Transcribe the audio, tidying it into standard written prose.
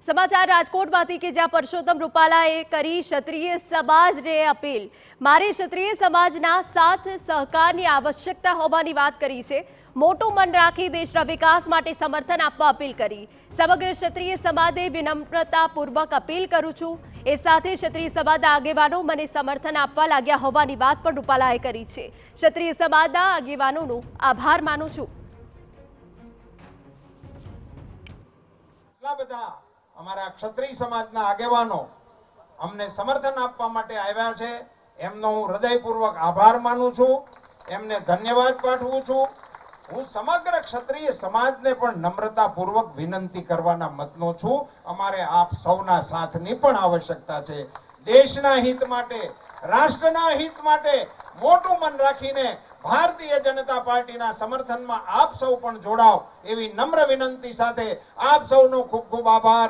સમાચાર રાજકોટમાંથી કે જ્યાં પરસોત્તમ રૂપાલાએ કરી ક્ષત્રિય સમાજને અપીલ। મારે ક્ષત્રિય સમાજના સાથ સહકારની આવશ્યકતા હોવાની વાત કરી છે। મોટું મન રાખી દેશના વિકાસ માટે સમર્થન આપવા અપીલ કરી। સમગ્ર ક્ષત્રિય સમાજે વિનમ્રતાપૂર્વક અપીલ કરું છું। એ સાથે ક્ષત્રિય સમાજના આગેવાનો મને સમર્થન આપવા લાગ્યા હોવાની વાત પણ રૂપાલાએ કરી છે। ક્ષત્રિય સમાજના આગેવાનોનો આભાર માનું છું। અમારા ક્ષત્રિય સમાજના આગેવાનો અમને સમર્થન આપવા માટે આવ્યા છે, એમનો હું હૃદયપૂર્વક આભાર માનું છું, એમને ધન્યવાદ પાઠવું છું। હું સમગ્ર ક્ષત્રિય સમાજને પણ નમ્રતાપૂર્વક વિનંતી કરવાના મતનો છું। અમારે આપ સૌના સાથની પણ આવશ્યકતા છે। દેશના હિત માટે, રાષ્ટ્રના હિત માટે મોટું મન રાખીને ભારતીય જનતા પાર્ટીના સમર્થનમાં આપ સૌ પણ જોડાવ એવી નમ્ર વિનંતી સાથે આપ સૌનો ખૂબ ખૂબ આભાર।